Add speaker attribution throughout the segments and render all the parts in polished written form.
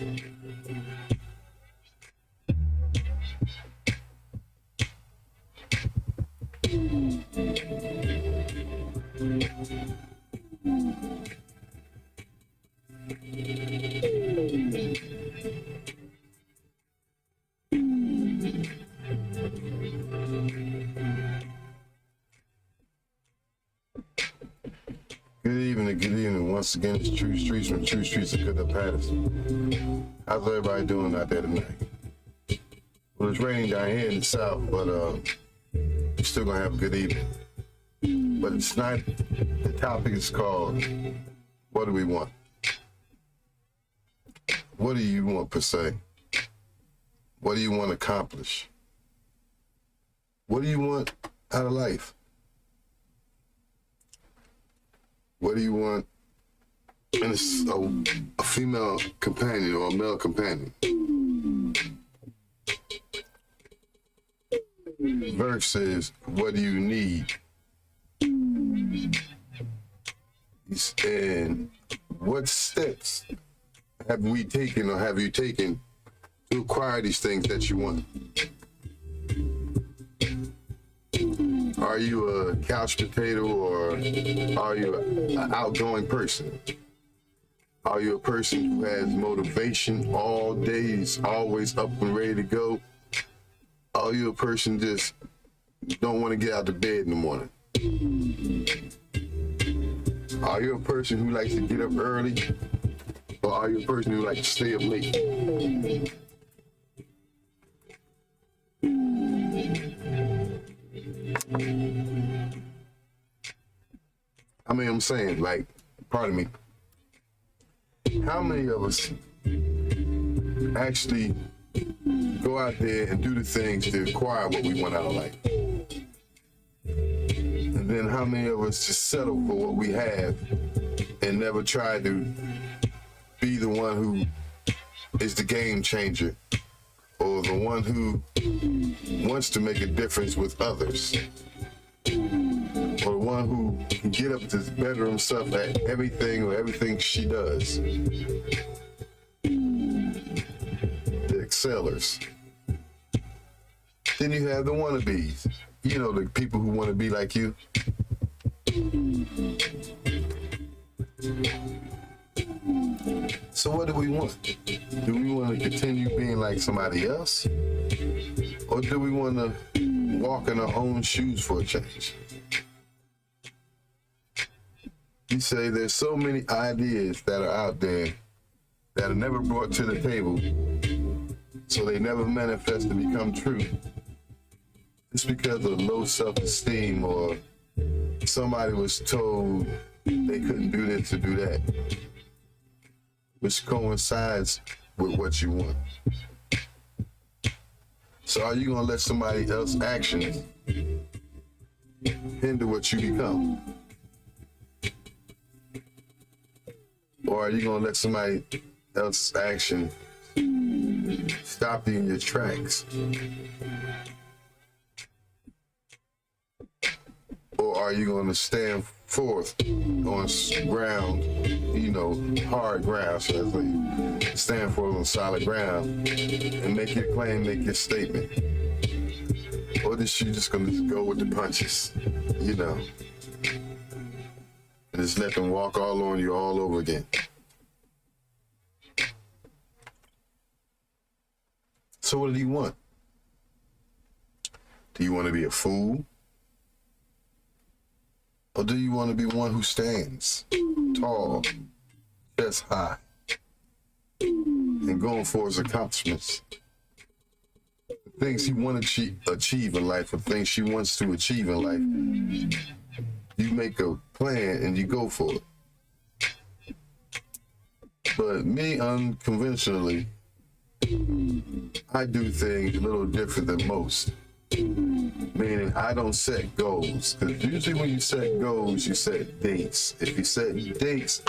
Speaker 1: Good evening. Once again, it's Tru Streatz from Tru Streatz and Cook Patterson. How's everybody doing out there tonight? Well, it's raining down here in the south, but we're still gonna have a good evening. But it's not, the topic is called, what do we want? What do you want per se? What do you want to accomplish? What do you want out of life? What do you want in a female companion or a male companion? Versus what do you need? And what steps have we taken or have you taken to acquire these things that you want? Are you a couch potato or are you an outgoing person? Are you a person who has motivation all day, is always up and ready to go? Are you a person just don't want to get out of bed in the morning? Are you a person who likes to get up early? Or are you a person who likes to stay up late? I mean, I'm saying, like, pardon me, how many of us actually go out there and do the things to acquire what we want out of life? And then how many of us just settle for what we have and never try to be the one who is the game changer or the one who wants to make a difference with others, or the one who can get up to better himself at everything or everything she does? The excellers. Then you have the wannabes. You know, the people who want to be like you. So what do we want? Do we want to continue being like somebody else? Or do we want to walk in our own shoes for a change? You say there's so many ideas that are out there that are never brought to the table, so they never manifest to become true. It's because of low self-esteem, or somebody was told they couldn't do this or do that, which coincides with what you want. So are you gonna let somebody else's actions hinder what you become? Or are you gonna let somebody else's action stop you in your tracks? Or are you gonna stand forth on ground, you know, hard ground, so they stand forth on solid ground and make your claim, make your statement? Or is you just gonna go with the punches, you know, and just let them walk all on you all over again? So what do you want? Do you want to be a fool? Or do you want to be one who stands tall, chest high, and going for his accomplishments? The things he wants to achieve in life, or things she wants to achieve in life, you make a plan and you go for it. But me, unconventionally, I do things a little different than most. Meaning I don't set goals, because usually when you set goals, you set dates. If you set dates,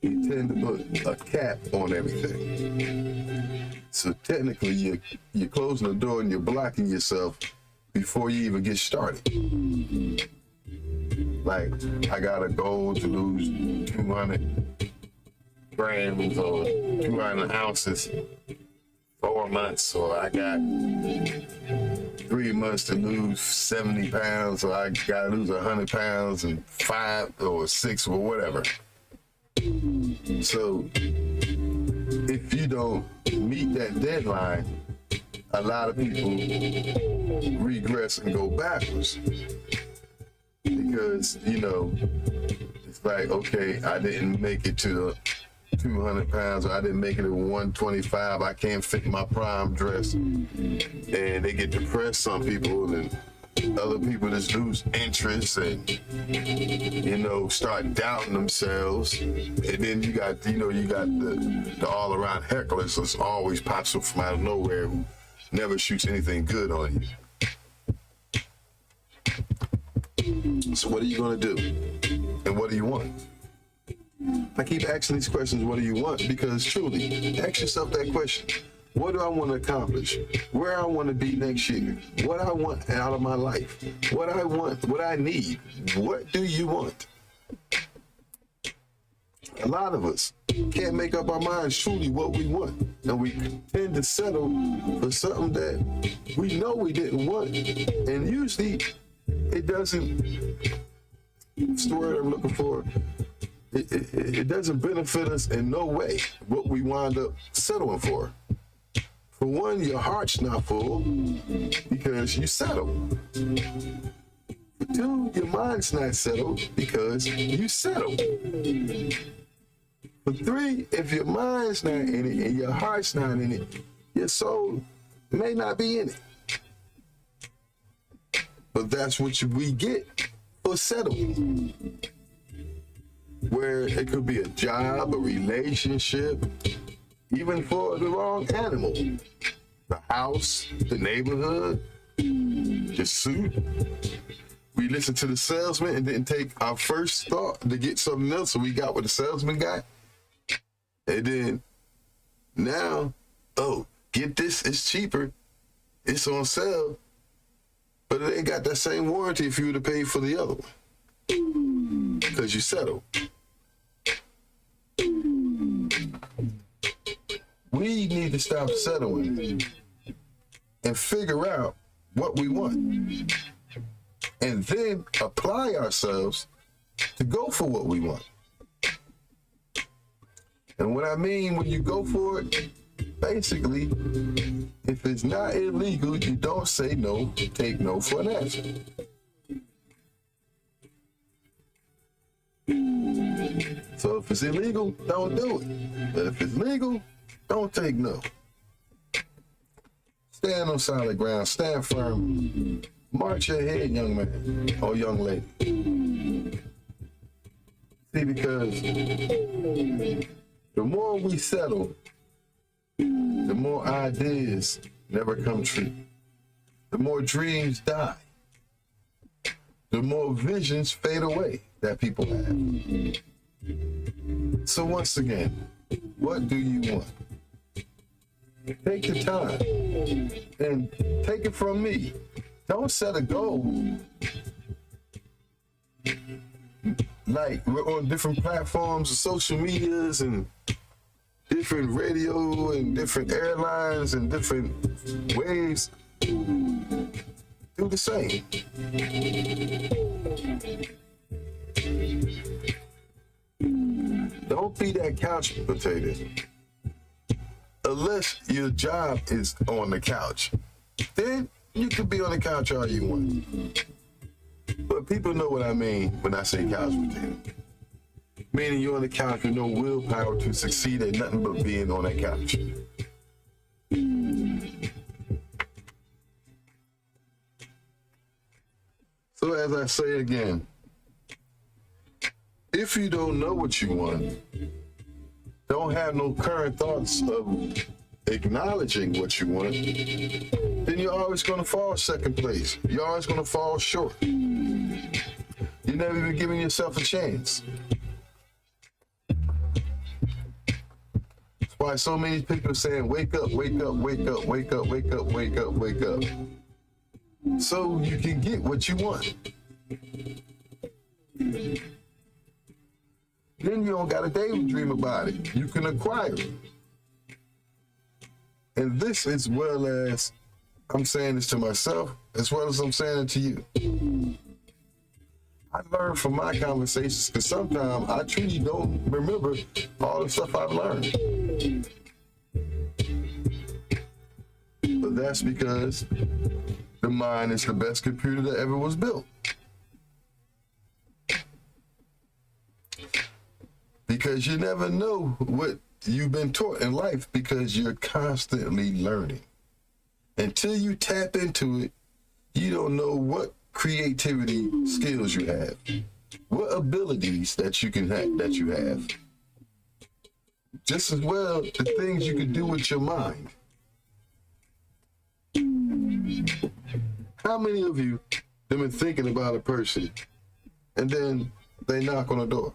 Speaker 1: you tend to put a cap on everything. So technically you're closing the door and you're blocking yourself before you even get started. Like, I got a goal to lose 200 grams or 200 ounces, 4 months, or I got 3 months to lose 70 pounds, or I got to lose 100 pounds in 5 or 6 or whatever. So if you don't meet that deadline, a lot of people regress and go backwards because, you know, it's like, okay, I didn't make it to 200 pounds, or I didn't make it to 125. I can't fit my prime dress, and they get depressed. Some people, and other people just lose interest and, you know, start doubting themselves. And then you got the all around hecklers that's always pops up from out of nowhere who never shoots anything good on you. So what are you gonna do? And what do you want? I keep asking these questions, what do you want? Because truly, ask yourself that question. What do I want to accomplish? Where I want to be next year? What I want out of my life? What I want, what I need? What do you want? A lot of us can't make up our minds truly what we want. And we tend to settle for something that we know we didn't want. And usually it doesn't, what's the word I'm looking for? It doesn't benefit us in no way what we wind up settling for. For one, your heart's not full because you settle. For two, your mind's not settled because you settle. For three, if your mind's not in it and your heart's not in it, your soul may not be in it. But that's what we get for settling. Where it could be a job, a relationship, even for the wrong animal. The house, the neighborhood, the suit. We listened to the salesman and didn't take our first thought to get something else, so we got what the salesman got. And then now, oh, get this, it's cheaper. It's on sale. But it ain't got that same warranty if you would have paid for the other one. Because you settled. We need to stop settling and figure out what we want. And then apply ourselves to go for what we want. And what I mean when you go for it, basically, if it's not illegal, you don't say no, take no for an answer. So if it's illegal, don't do it. But if it's legal, don't take no. Stand on solid ground, stand firm. March ahead, young man or young lady. See, because the more we settle, the more ideas never come true. The more dreams die. The more visions fade away that people have. So once again, what do you want? Take the time and take it from me. Don't set a goal. Like we're on different platforms of social medias and different radio and different airlines and different waves. Do the same. Don't be that couch potato. Unless your job is on the couch, then you can be on the couch all you want. But people know what I mean when I say couch potato. Meaning you're on the couch with no willpower to succeed at nothing but being on that couch. So as I say again, if you don't know what you want, don't have no current thoughts of acknowledging what you want, then you're always going to fall second place. You're always going to fall short. You're never even giving yourself a chance. That's why so many people are saying, wake up, wake up, wake up, wake up, wake up, wake up, wake up. So you can get what you want. Then you don't got to daydream about it. You can acquire it. And this, as well as I'm saying this to myself, as well as I'm saying it to you. I learned from my conversations, because sometimes I truly don't remember all the stuff I've learned. But that's because the mind is the best computer that ever was built. Because you never know what you've been taught in life, because you're constantly learning. Until you tap into it, you don't know what creativity skills you have, what abilities that you can have, just as well the things you can do with your mind. How many of you have been thinking about a person and then they knock on the door?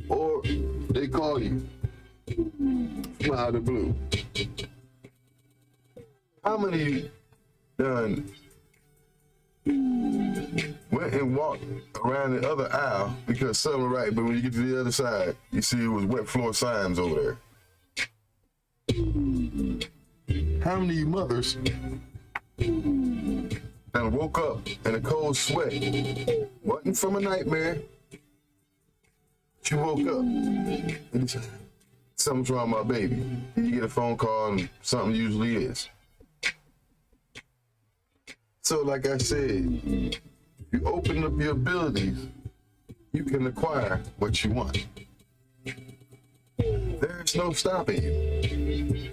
Speaker 1: Or they call you from out of the blue? How many of you done went and walked around the other aisle because something was right, but when you get to the other side, you see it was wet floor signs over there? How many of you mothers done woke up in a cold sweat? Wasn't from a nightmare. She woke up and said, something's wrong with my baby. You get a phone call and something usually is. So like I said, if you open up your abilities, you can acquire what you want. There's no stopping you.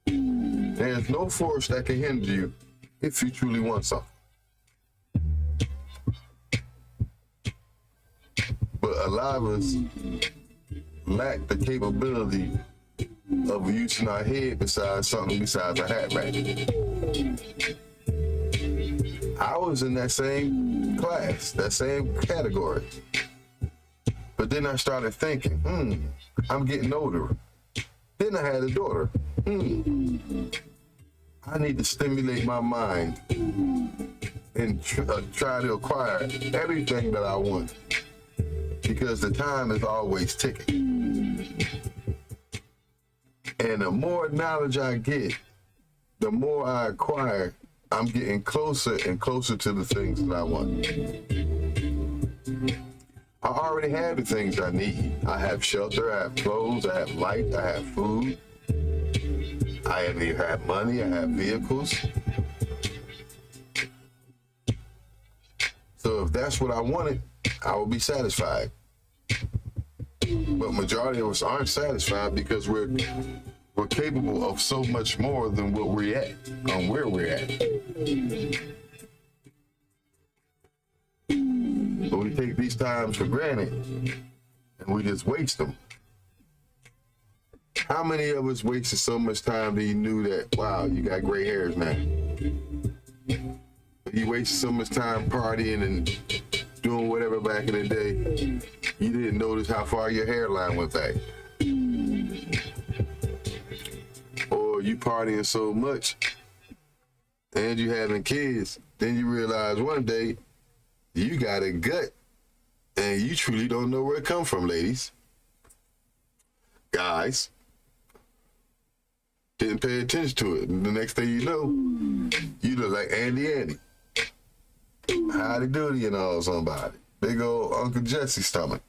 Speaker 1: There's no force that can hinder you if you truly want something. But a lot of us lack the capability of using our head besides a hat rack. I was in that same class, that same category. But then I started thinking, I'm getting older. Then I had a daughter. I need to stimulate my mind and try to acquire everything that I want, because the time is always ticking. And the more knowledge I get, the more I acquire, I'm getting closer and closer to the things that I want. I already have the things I need. I have shelter, I have clothes, I have light, I have food. I have money, I have vehicles. So if that's what I wanted, I will be satisfied. But majority of us aren't satisfied because we're capable of so much more than what we're at, on where we're at. But we take these times for granted and we just waste them. How many of us wasted so much time that you knew that, wow, you got gray hairs now? You wasted so much time partying and doing whatever back in the day, you didn't notice how far your hairline went back. Or you partying so much and you having kids, then you realize one day you got a gut and you truly don't know where it come from, ladies. Guys, didn't pay attention to it. And the next thing you know, you look like Andy. Howdy doody and all somebody. Big old Uncle Jesse stomach.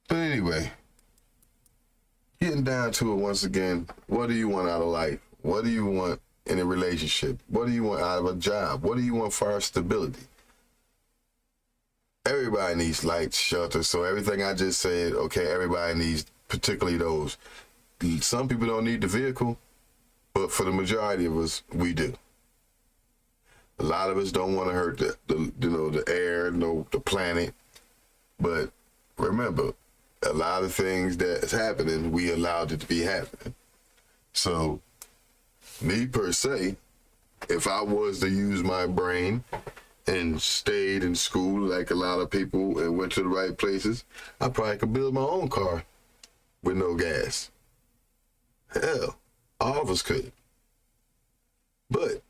Speaker 1: But anyway, getting down to it once again, what do you want out of life? What do you want in a relationship? What do you want out of a job? What do you want for our stability? Everybody needs light, shelter. So everything I just said, okay, everybody needs particularly those. Some people don't need the vehicle, but for the majority of us, we do. A lot of us don't want to hurt the air, the planet. But remember, a lot of things that's happening, we allowed it to be happening. So, me per se, if I was to use my brain and stayed in school like a lot of people and went to the right places, I probably could build my own car with no gas. Hell, all of us could. But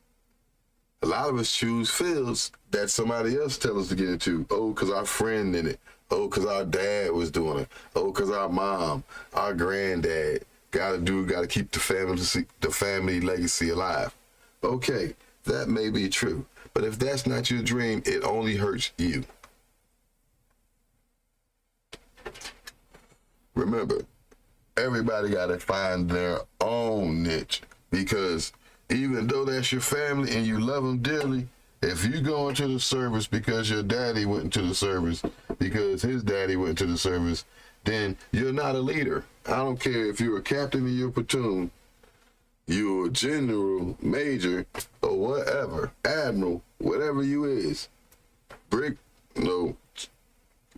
Speaker 1: a lot of us choose fields that somebody else tell us to get into. Oh, because our friend in it. Oh, because our dad was doing it. Oh, because our mom, our granddad got to keep the family legacy alive. Okay, that may be true. But if that's not your dream, it only hurts you. Remember, everybody got to find their own niche, because even though that's your family and you love them dearly, if you go into the service because your daddy went into the service, because his daddy went into the service, then you're not a leader. I don't care if you're a captain in your platoon, you're a general, major, or whatever, admiral, whatever you is,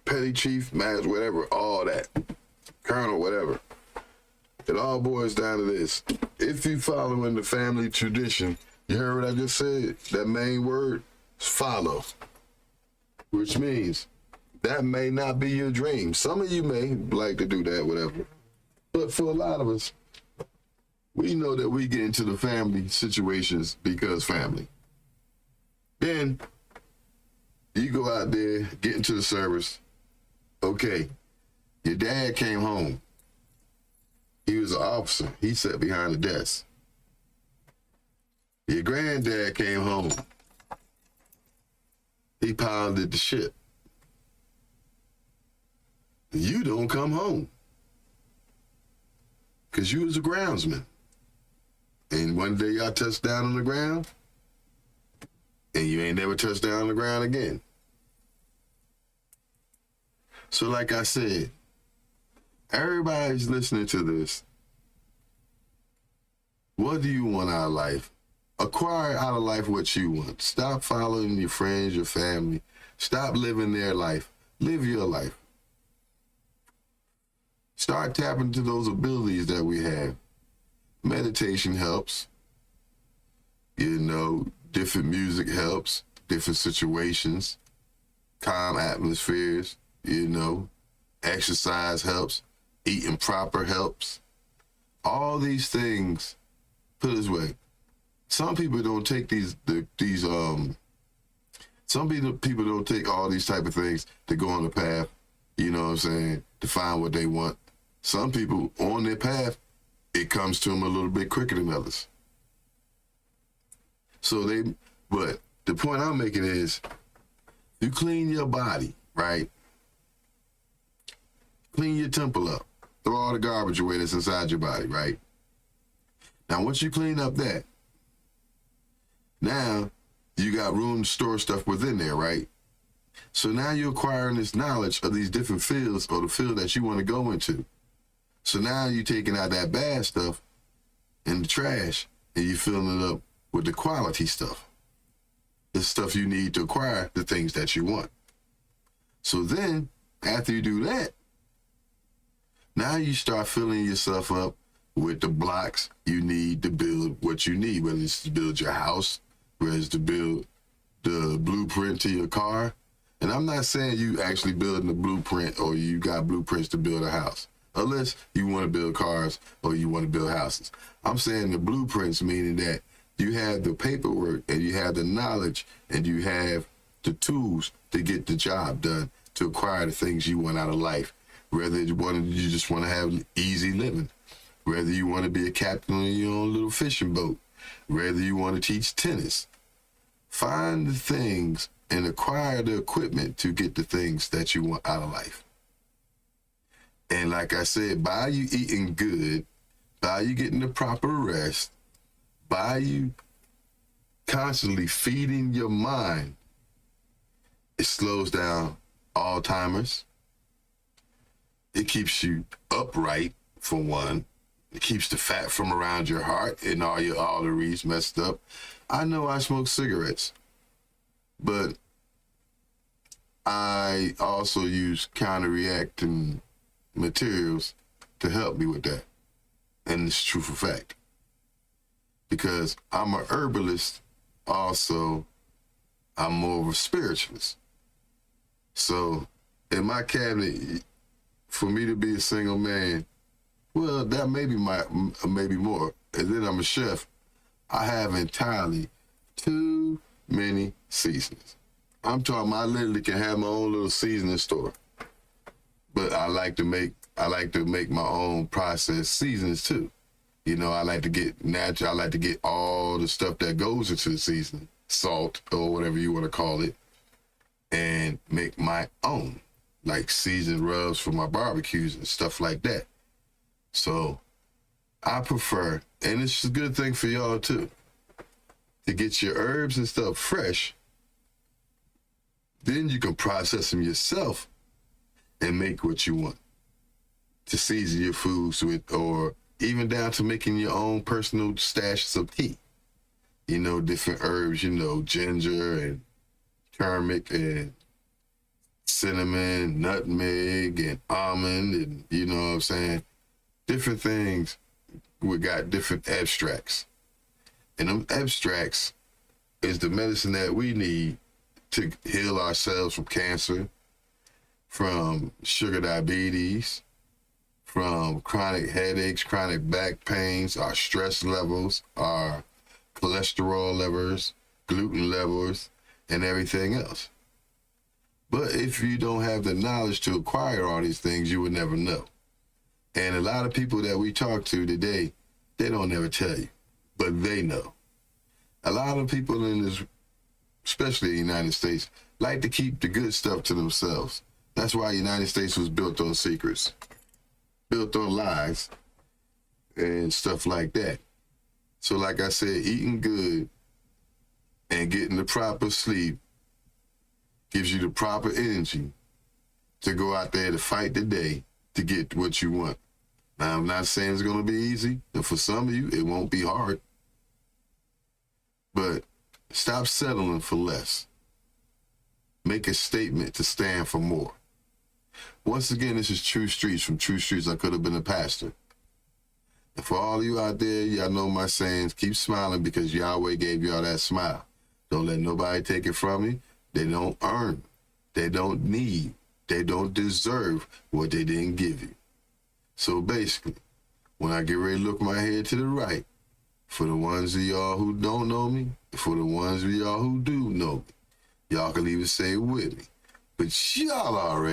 Speaker 1: petty chief, master, whatever, all that, colonel, whatever. It all boils down to this. If you following the family tradition, you heard what I just said? That main word is follow, which means that may not be your dream. Some of you may like to do that, whatever. But for a lot of us, we know that we get into the family situations because family. Then you go out there, get into the service. Okay, your dad came home. He was an officer. He sat behind the desk. Your granddad came home. He piloted the ship. You don't come home because you was a groundsman. And one day y'all touched down on the ground, and you ain't never touched down on the ground again. So like I said, everybody's listening to this. What do you want out of life? Acquire out of life what you want. Stop following your friends, your family. Stop living their life. Live your life. Start tapping into those abilities that we have. Meditation helps. Different music helps. Different situations. Calm atmospheres. Exercise helps. Eating proper helps. All these things, put it this way, some people don't take some people don't take all these type of things to go on the path, to find what they want. Some people on their path, it comes to them a little bit quicker than others. But the point I'm making is, you clean your body, right? Clean your temple up. Throw all the garbage away that's inside your body, right? Now, once you clean up that, now you got room to store stuff within there, right? So now you're acquiring this knowledge of these different fields, or the field that you want to go into. So now you're taking out that bad stuff in the trash, and you're filling it up with the quality stuff. The stuff you need to acquire the things that you want. So then, after you do that, now you start filling yourself up with the blocks you need to build what you need, whether it's to build your house, whether it's to build the blueprint to your car. And I'm not saying you actually building a blueprint or you got blueprints to build a house, unless you want to build cars or you want to build houses. I'm saying the blueprints, meaning that you have the paperwork and you have the knowledge and you have the tools to get the job done, to acquire the things you want out of life. Whether you just want to have easy living, whether you want to be a captain on your own little fishing boat, whether you want to teach tennis. Find the things and acquire the equipment to get the things that you want out of life. And like I said, by you eating good, by you getting the proper rest, by you constantly feeding your mind, it slows down Alzheimer's. It keeps you upright, for one. It keeps the fat from around your heart and all your arteries messed up. I know I smoke cigarettes, but I also use counter-reacting materials to help me with that. And it's true for fact. Because I'm a herbalist, also, I'm more of a spiritualist. So in my cabinet, for me to be a single man, well, that may be maybe more. And then I'm a chef. I have entirely too many seasons. I'm talking. I literally can have my own little seasoning store, but I like to make my own processed seasonings too. You know, I like to get natural. I like to get all the stuff that goes into the seasoning, salt or whatever you want to call it, and make my own, like seasoned rubs for my barbecues and stuff like that. So I prefer, and it's a good thing for y'all too, to get your herbs and stuff fresh. Then you can process them yourself and make what you want to season your foods with, or even down to making your own personal stashes of tea. You know, different herbs, you know, ginger and turmeric and cinnamon, nutmeg and almond, and you know what I'm saying? Different things. We got different extracts. And them extracts is the medicine that we need to heal ourselves from cancer, from sugar diabetes, from chronic headaches, chronic back pains, our stress levels, our cholesterol levels, gluten levels, and everything else. But if you don't have the knowledge to acquire all these things, you would never know. And a lot of people that we talk to today, they don't ever tell you, but they know. A lot of people in this, especially the United States, like to keep the good stuff to themselves. That's why the United States was built on secrets, built on lies, and stuff like that. So like I said, eating good and getting the proper sleep gives you the proper energy to go out there to fight the day to get what you want. Now, I'm not saying it's going to be easy, and for some of you, it won't be hard. But stop settling for less. Make a statement to stand for more. Once again, this is Tru Streatz from Tru Streatz. I could have been a pastor. And for all of you out there, y'all know my sayings. Keep smiling because Yahweh gave y'all that smile. Don't let nobody take it from you. They don't earn. They don't need. They don't deserve what they didn't give you. So basically, when I get ready to look my head to the right, for the ones of y'all who don't know me, for the ones of y'all who do know me, y'all can even say it with me. But y'all already